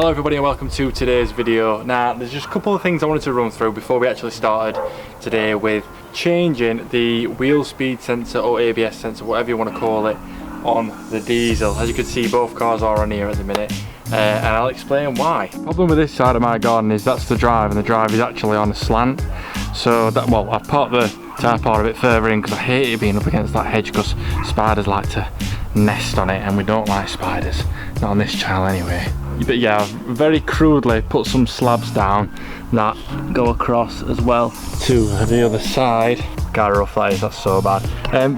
Hello everybody and welcome to today's video. Now there's just a couple of things I wanted to run through before we actually started today with changing the wheel speed sensor or ABS sensor, whatever you want to call it, on the diesel. As you can see, both cars are on here at the minute and I'll explain why. The problem with this side of my garden is that's the drive, and the drive is actually on a slant. So that, well, I've put the tyre part a bit further in because I hate it being up against that hedge because spiders like to nest on it and we don't like spiders, not on this channel anyway. But yeah, I've very crudely put some slabs down that go across as well to the other side. God, how rough that is, that's so bad.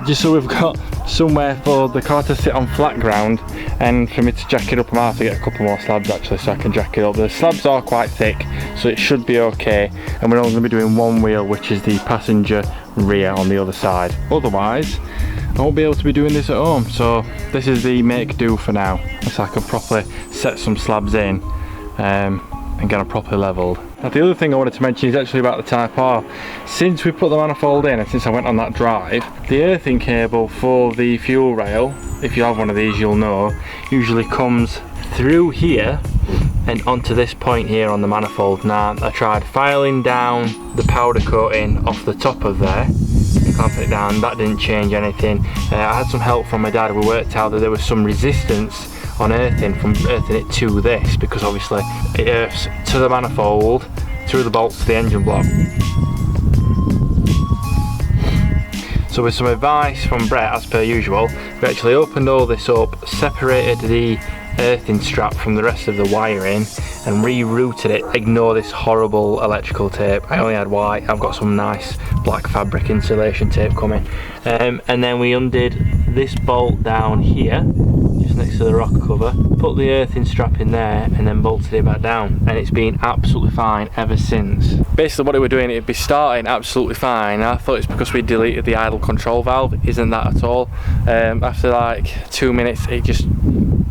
Just so we've got somewhere for the car to sit on flat ground, and for me to jack it up, I might have to get a couple more slabs actually so I can jack it up. The slabs are quite thick, so it should be okay, and we're only going to be doing one wheel, which is the passenger rear on the other side. Otherwise, I won't be able to be doing this at home, so this is the make do for now. So I can properly set some slabs in and get them properly levelled. Now the other thing I wanted to mention is actually about the Type R. Since we put the manifold in and since I went on that drive, the earthing cable for the fuel rail, if you have one of these you'll know, usually comes through here and onto this point here on the manifold. Now I tried filing down the powder coating off the top of there, clamping it down, that didn't change anything. I had some help from my dad. We worked out that there was some resistance on earthing from earthing it to this, because obviously it earths to the manifold through the bolts to the engine block. So with some advice from Brett, as per usual, we actually opened all this up, separated the earthing strap from the rest of the wiring and rerouted it. Ignore this horrible electrical tape, I only had white. I've got some nice black fabric insulation tape coming, and then we undid this bolt down here just next to the rocker cover, put the earthing strap in there and then bolted it back down, and it's been absolutely fine ever since. Basically what it were doing, it'd be starting absolutely fine. I thought it's because we deleted the idle control valve. It isn't that at all. After like 2 minutes it just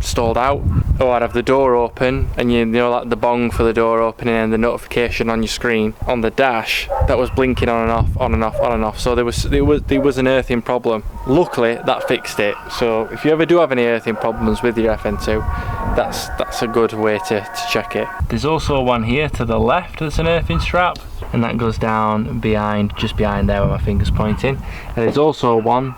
stalled out. Or I'd have the door open and you know, like the bong for the door opening and the notification on your screen on the dash that was blinking on and off, on and off, on and off. So there was an earthing problem. Luckily that fixed it. So if you ever do have any earthing problems with your FN2, that's a good way to check it. There's also one here to the left that's an earthing strap, and that goes down behind, just behind there where my finger's pointing. And there's also one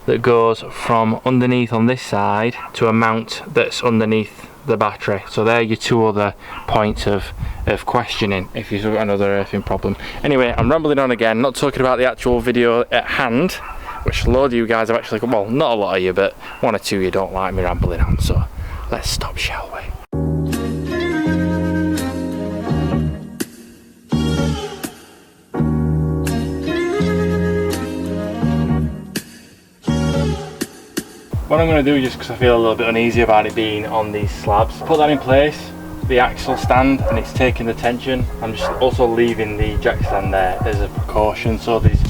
that goes from underneath on this side to a mount that's underneath the battery. So they're your two other points of questioning if you've got another earthing problem. Anyway, I'm rambling on again, not talking about the actual video at hand, which a lot of you guys have actually, well, not a lot of you, but one or two you don't like me rambling on, so let's stop, shall we? What I'm going to do, just because I feel a little bit uneasy about it being on these slabs, put that in place, the axle stand, and it's taking the tension. I'm just also leaving the jack stand there as a precaution, so there's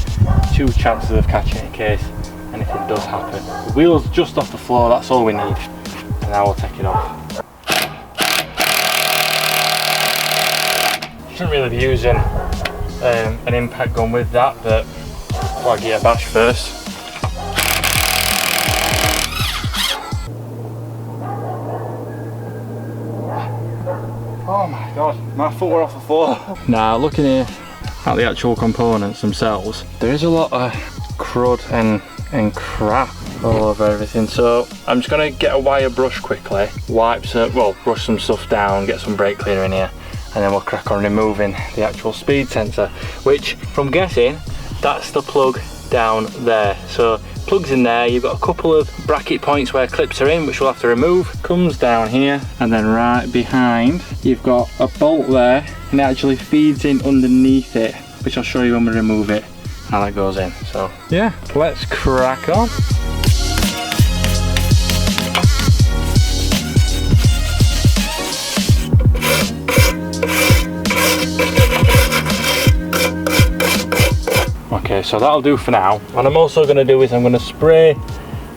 two chances of catching it in case anything does happen. The wheel's just off the floor, that's all we need, and now we'll take it off. Shouldn't really be using an impact gun with that, but I'll give it a bash first. Oh my god, my foot were off the floor. Now looking here at the actual components themselves, there is a lot of crud and crap all over everything, so I'm just going to get a wire brush quickly, brush some stuff down, get some brake cleaner in here, and then we'll crack on removing the actual speed sensor, which from guessing that's the plug down there. So plugs in there, you've got a couple of bracket points where clips are in, which we'll have to remove. Comes down here, and then right behind you've got a bolt there, and it actually feeds in underneath it, which I'll show you when we remove it how that goes in. So yeah, let's crack on. Okay, so that'll do for now. What I'm also going to do is I'm going to spray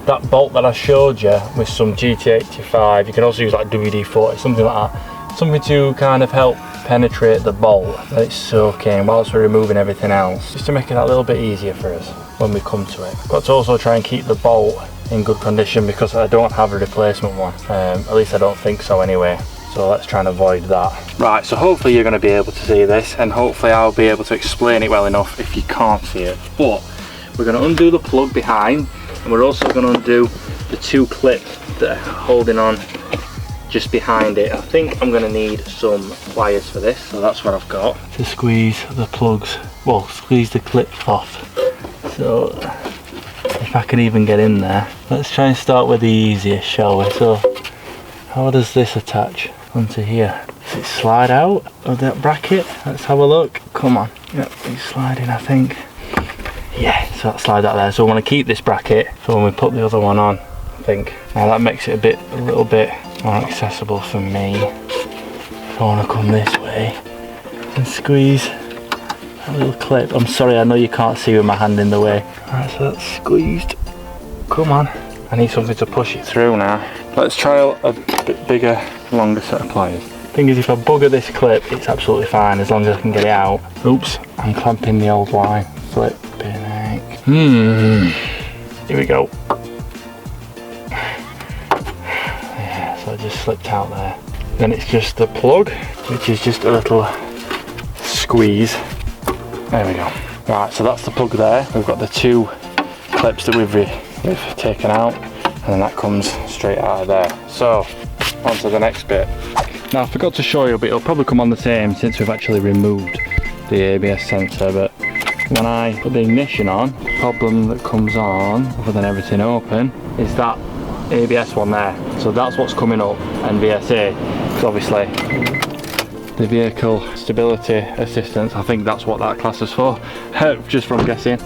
that bolt that I showed you with some GT85. You can also use like WD-40, something like that. Something to kind of help penetrate the bolt that it's soaking whilst we're removing everything else, just to make it a little bit easier for us when we come to it. Got to also try and keep the bolt in good condition because I don't have a replacement one. At least I don't think so anyway. So let's try and avoid that. Right, so hopefully you're going to be able to see this, and hopefully I'll be able to explain it well enough if you can't see it. But we're going to undo the plug behind, and we're also going to undo the two clips that are holding on just behind it. I think I'm going to need some pliers for this, so that's what I've got. To squeeze the plugs, well, squeeze the clips off. So if I can even get in there. Let's try and start with the easiest, shall we? So how does this attach onto here? Does it slide out of that bracket? Let's have a look. Come on. Yep, it's sliding, I think. Yeah, so that slides out there. So we want to keep this bracket for when we put the other one on, I think. Now that makes it a little bit more accessible for me. If I want to come this way and squeeze a little clip. I'm sorry, I know you can't see with my hand in the way. Alright, so that's squeezed. Come on. I need something to push it through now. Let's try a bit bigger, longer set of pliers. Thing is, if I bugger this clip, it's absolutely fine as long as I can get it out. Oops, I'm clamping the old line. Flipping heck. Here we go. Yeah, so I just slipped out there. Then it's just the plug, which is just a little squeeze. There we go. Right, so that's the plug there. We've got the two clips that we've taken out, and then that comes straight out of there. So, on to the next bit. Now I forgot to show you, but it'll probably come on the same since we've actually removed the ABS sensor, but when I put the ignition on, the problem that comes on, other than everything open, is that ABS one there. So that's what's coming up, and VSA, because obviously the vehicle stability assistance, I think that's what that class is for, just from guessing,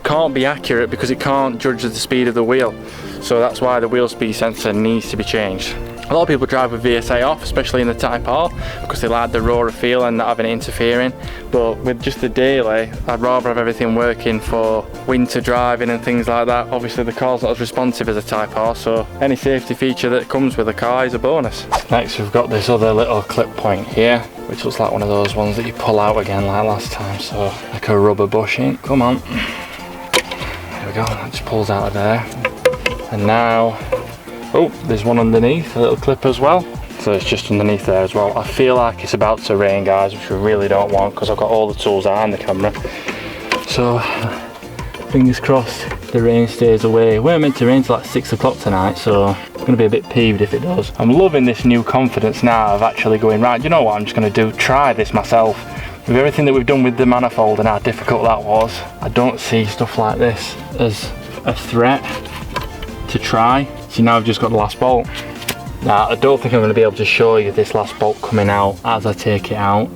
can't be accurate because it can't judge the speed of the wheel. So that's why the wheel speed sensor needs to be changed. A lot of people drive with VSA off, especially in the Type R, because they like the rawer feel and not having it interfering. But with just the daily, I'd rather have everything working for winter driving and things like that. Obviously the car's not as responsive as a Type R, so any safety feature that comes with the car is a bonus. Next we've got this other little clip point here, which looks like one of those ones that you pull out again like last time, so like a rubber bushing. Come on. There we go, that just pulls out of there. And now, oh, there's one underneath, a little clip as well. So it's just underneath there as well. I feel like it's about to rain, guys, which we really don't want because I've got all the tools out and the camera. So, fingers crossed the rain stays away. We're meant to rain till like 6 o'clock tonight, so I'm going to be a bit peeved if it does. I'm loving this new confidence now of actually going, right, you know what I'm just going to do? Try this myself. With everything that we've done with the manifold and how difficult that was, I don't see stuff like this as a threat to try. See, now I've just got the last bolt. Now I don't think I'm going to be able to show you this last bolt coming out as I take it out.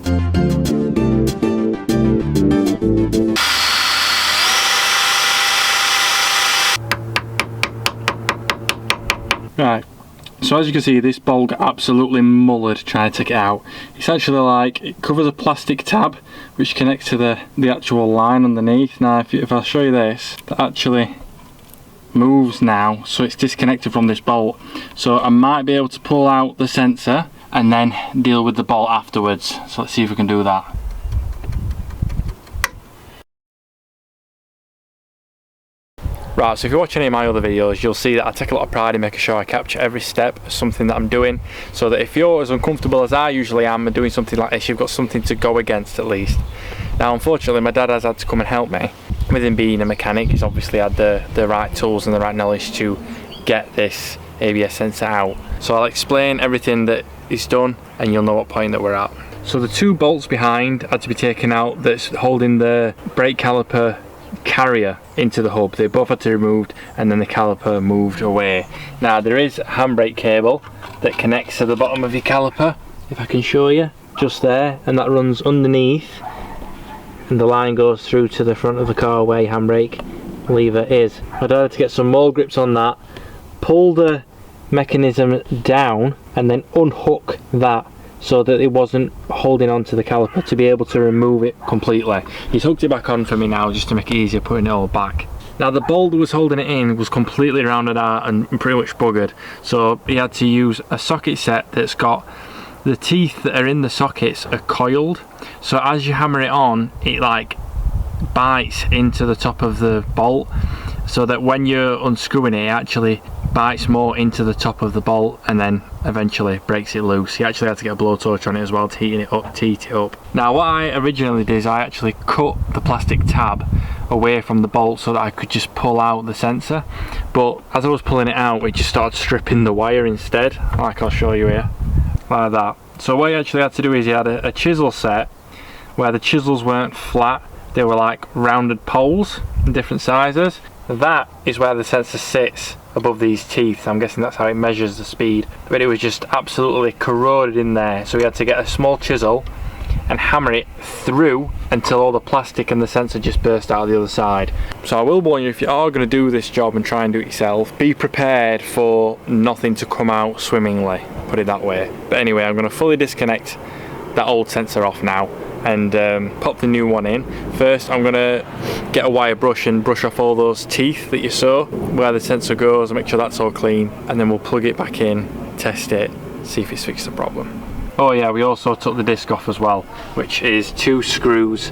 Right, so as you can see, this bolt got absolutely mullered trying to take it out. It's actually like, it covers a plastic tab which connects to the actual line underneath. Now if I show you this, that actually moves now, so it's disconnected from this bolt. So I might be able to pull out the sensor and then deal with the bolt afterwards. So let's see if we can do that. Right, so if you're watching any of my other videos, you'll see that I take a lot of pride in making sure I capture every step of something that I'm doing, so that if you're as uncomfortable as I usually am doing something like this, you've got something to go against at least. Now unfortunately my dad has had to come and help me. With him being a mechanic, he's obviously had the right tools and the right knowledge to get this ABS sensor out. So I'll explain everything that he's done and you'll know what point that we're at. So the two bolts behind had to be taken out that's holding the brake caliper carrier into the hub. They both had to be removed and then the caliper moved away. Now there is a handbrake cable that connects to the bottom of your caliper, if I can show you, just there, and that runs underneath and the line goes through to the front of the car where your handbrake lever is. I had to get some more grips on that, pull the mechanism down and then unhook that so that it wasn't holding onto the caliper to be able to remove it completely. He's hooked it back on for me now just to make it easier putting it all back. Now the bolt that was holding it in was completely rounded out and pretty much buggered, so he had to use a socket set that's got the teeth that are in the sockets are coiled, so as you hammer it on, it like bites into the top of the bolt, so that when you're unscrewing it, it actually bites more into the top of the bolt and then eventually breaks it loose. You actually had to get a blowtorch on it as well to heat it up. Now what I originally did is I actually cut the plastic tab away from the bolt so that I could just pull out the sensor, but as I was pulling it out it just started stripping the wire instead, like I'll show you here, like that. So what you actually had to do is you had a chisel set where the chisels weren't flat, they were like rounded poles in different sizes. That is where the sensor sits above these teeth. I'm guessing that's how it measures the speed, but it was just absolutely corroded in there, so we had to get a small chisel and hammer it through until all the plastic and the sensor just burst out of the other side. So I will warn you, if you are going to do this job and try and do it yourself, be prepared for nothing to come out swimmingly, put it that way. But anyway, I'm going to fully disconnect that old sensor off now and pop the new one in. First I'm going to get a wire brush and brush off all those teeth that you saw where the sensor goes and make sure that's all clean, and then we'll plug it back in, test it, see if it's fixed the problem. Oh yeah, we also took the disc off as well, which is 2 screws,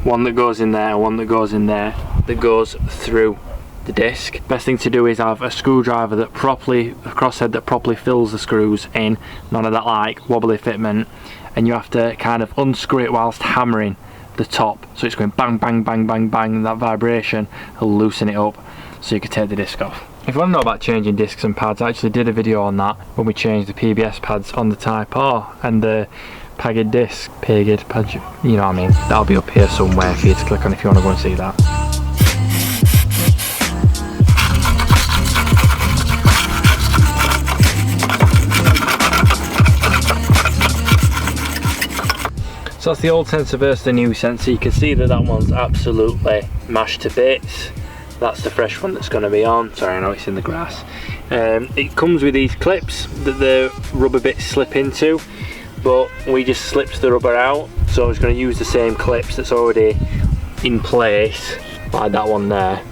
one that goes in there, one that goes in there, that goes through the disc. Best thing to do is have a screwdriver that properly, a crosshead that properly fills the screws in, none of that like wobbly fitment, and you have to kind of unscrew it whilst hammering the top, so it's going bang bang bang bang bang, and that vibration will loosen it up so you can take the disc off. If you want to know about changing discs and pads, I actually did a video on that when we changed the PBS pads on the Type R and the Pagid disc, Pagid pad, you know what I mean. That'll be up here somewhere for you to click on if you want to go and see that. So that's the old sensor versus the new sensor. You can see that that one's absolutely mashed to bits. That's the fresh one that's going to be on. Sorry, I know it's in the grass. It comes with these clips that the rubber bits slip into, but we just slipped the rubber out, so I was going to use the same clips that's already in place, like that one there,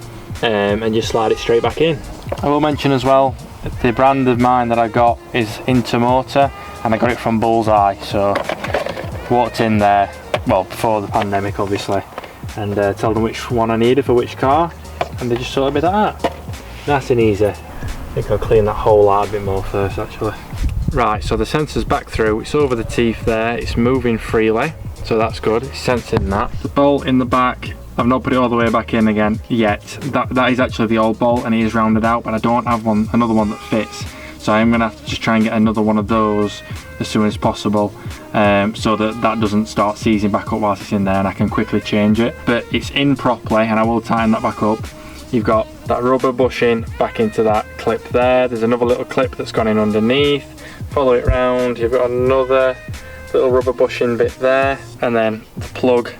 and just slide it straight back in. I will mention as well, the brand of mine that I got is Intermotor, and I got it from Bullseye. So walked in there, well, before the pandemic obviously, and told them which one I needed for which car, and they just sorted me that out. Nice and easy. I think I'll clean that hole out a bit more first actually. Right, so the sensor's back through, it's over the teeth there, it's moving freely, so that's good, it's sensing that. The bolt in the back, I've not put it all the way back in again yet. That is actually the old bolt and it is rounded out, but I don't have another one that fits. So I'm gonna have to just try and get another one of those as soon as possible, so that doesn't start seizing back up whilst it's in there and I can quickly change it. But it's in properly and I will tighten that back up. You've got that rubber bushing back into that clip there. There's another little clip that's gone in underneath. Follow it round, you've got another little rubber bushing bit there, and then the plug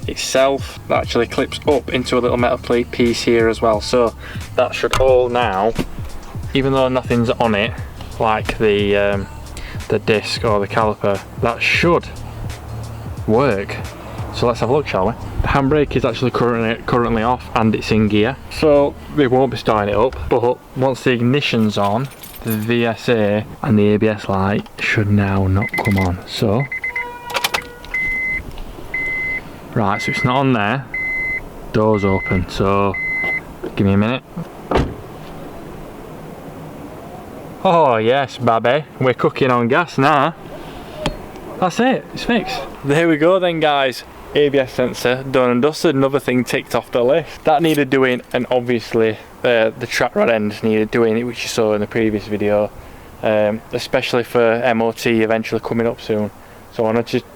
itself that actually clips up into a little metal plate piece here as well. So that should all now, even though nothing's on it like the disc or the caliper, that should work. So let's have a look, shall we? The handbrake is actually currently off and it's in gear, so we won't be starting it up, but once the ignition's on, the VSA and the ABS light should now not come on. So right, so it's not on there, door's open, so give me a minute. Oh yes, baby, we're cooking on gas now. That's it, it's fixed. There we go then guys, ABS sensor done and dusted, another thing ticked off the list. That needed doing, and obviously the track rod end needed doing, which you saw in the previous video, especially for MOT eventually coming up soon. So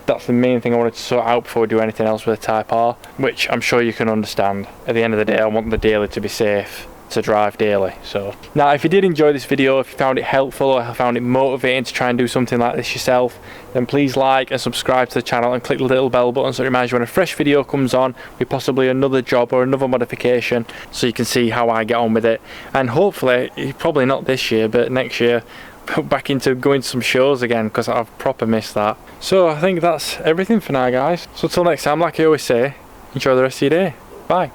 that's the main thing I wanted to sort out before we do anything else with the Type R, which I'm sure you can understand. At the end of the day, I want the daily to be safe to drive daily. So now, if you did enjoy this video, if you found it helpful or found it motivating to try and do something like this yourself, then please like and subscribe to the channel and click the little bell button so it reminds you when a fresh video comes on with possibly another job or another modification, so you can see how I get on with it. And hopefully, probably not this year, but next year, back into going to some shows again, because I've proper missed that. So I think that's everything for now guys. So until next time, like I always say, enjoy the rest of your day. Bye.